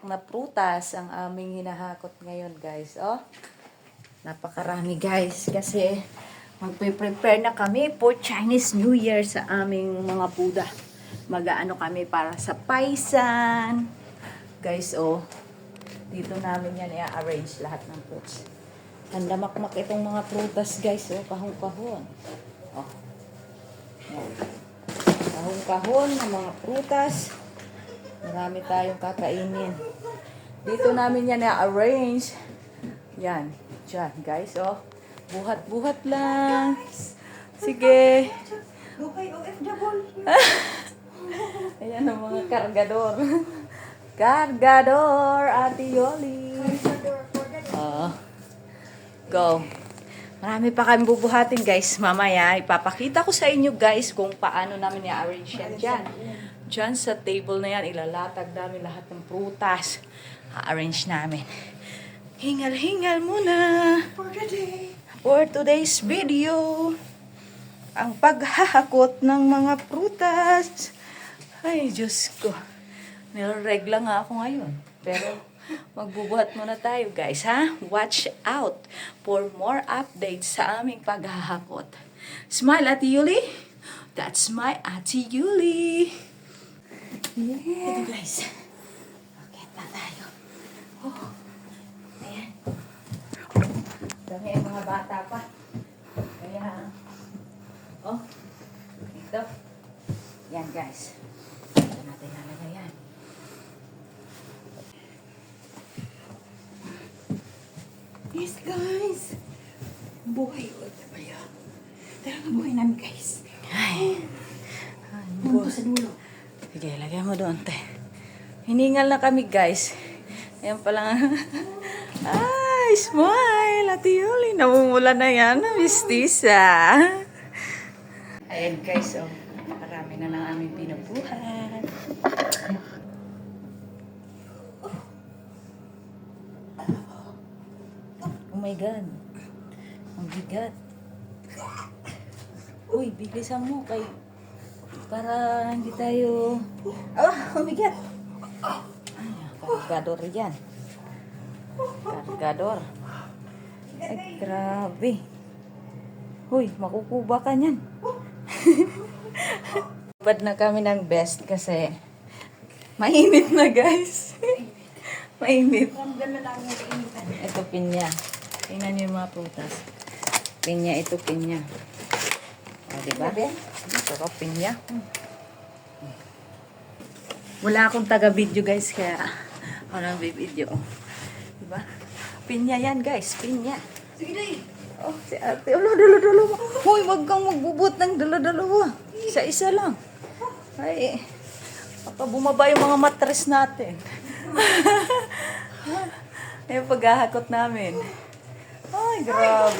na prutas ang aming hinahakot ngayon, guys. Oh, napakarami, guys. Kasi magpe-prepare na kami for Chinese New Year sa aming mga Buddha. Mag-aano kami para sa paisan. Guys, oh. Dito namin yan i-arrange lahat ng fruits. Handamakmak itong mga prutas, guys. Oh, kahon-kahon. Oh. Yan. Kahon-kahon ng mga prutas. Marami tayong kakainin. Dito namin yan i-arrange. Yan. Diyan, guys, oh. Buhat-buhat lang. Sige. Okay, OFW. Ayan ang mga kargador. Kargador, Ate Yoli. Go. Marami pa kami bubuhatin, guys. Mamaya, ipapakita ko sa inyo, guys, kung paano namin i-arrange yan dyan. Dyan sa table na yan, ilalatag namin lahat ng prutas. A-arrange namin. Hingal-hingal muna. For today's video, ang paghahakot ng mga prutas. Ay, Diyos ko. Nilaregla nga ako ngayon. Pero, magbubuhat muna tayo, guys, ha? Watch out for more updates sa aming paghahakot. Smile, Ate Yuli. That's my Ate Yuli. Yeah. Ito, guys. Okay, pa tayo. Oh. Ayan. Dami ang mga bata pa. Kaya, oh. Ito. Yan, guys. Ito natin lalagay yan. Yes, guys. Buhay o tayo. Talaga buhay namin, guys. Ay. Nandito sa dulo. Sige, lagyan mo doon, te. Hiningal na kami, guys. Ayan pala. Ay, smile, Ate Yuli. Namumula na yan, mistisa. Ayan, guys, oh. Marami na ng aming pinubuhan. Oh my God. Ang bigat. Uy, bilisan mo kay para hindi tayo umigat. Ay, kargador yan. Kargador. Ay, grabe. Huy, makukuba ka niyan. Pad na kami ng best kasi mainit na, guys. Mainit. Ramdam na lang yung initan. Ito pinya. Tingnan niyo yung mga prutas. Pinya, ito pinya. O, diba? Sarap pinya. Wala akong taga-video, guys, kaya ako nang video. Diba? Pinya yan, guys. Pinya. Sige, day. Oh, si ate. Ulo, dalo-dalo mo. Hoy, wag kang magbubut ng dalo-dalawa. Isa-isa lang. Ay, baka bumaba yung mga matres natin. Yung paghahakot namin. Ay, grabe.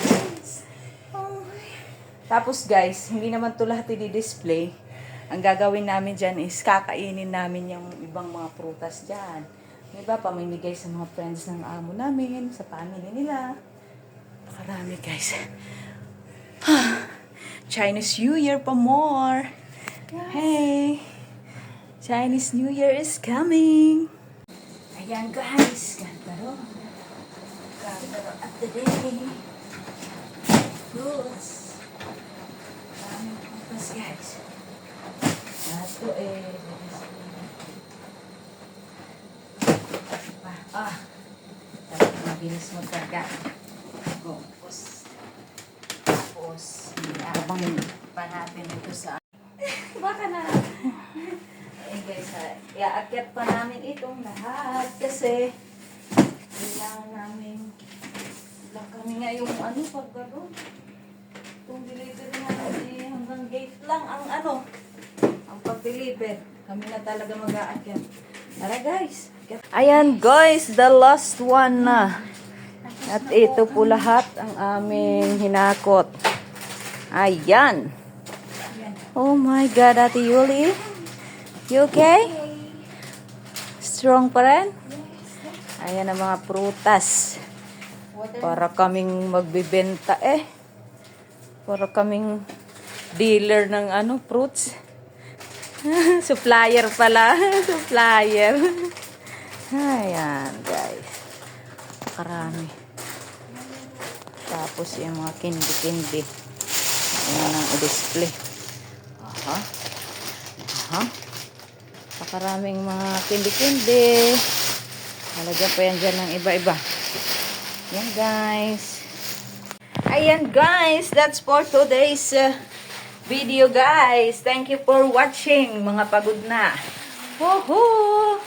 Tapos, guys, hindi naman ito lahat i-display. Ang gagawin namin dyan is kakainin namin yung ibang mga prutas dyan. Diba, pamimigay sa mga friends ng amo namin, sa family nila. Nakarami, guys. Chinese New Year pa more. Hey! Chinese New Year is coming. Ayan, guys. Gandaro. Gandaro at the day. Fruits. Maraming prutas, guys. Ito eh. Talagang mabilis magkarga. Tapos, abang pa natin ito sa... Baka na. Eh guys, iaakyat pa namin itong lahat kasi kailangan namin lang kami nga yung pag gano'n. Kung delivery namin hanggang gate lang ang ang pag-deliver. Kami na talaga mag-aakyat. Tara, guys. Ayan, guys, the last one na. At ito po lahat ang aming hinakot. Ayan. Oh my God, Ate Yuli. You okay? Strong pa rin? Ayan ang mga prutas. Para kaming magbibenta eh. Para kaming dealer ng fruits. Supplier pala. Supplier. Ayan, guys. Karami. Tapos yung mga candy-candy. Ayan ang i-display. Aha. Aha. Pakaraming mga candy-candy. Halagyan pa yan dyan ng iba-iba. Yan, guys. Ayan, guys. That's for today's video, guys. Thank you for watching, mga pagod na. Woohoo!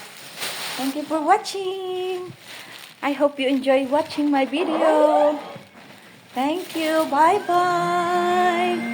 Thank you for watching. I hope you enjoy watching my video. Thank you. Bye-bye.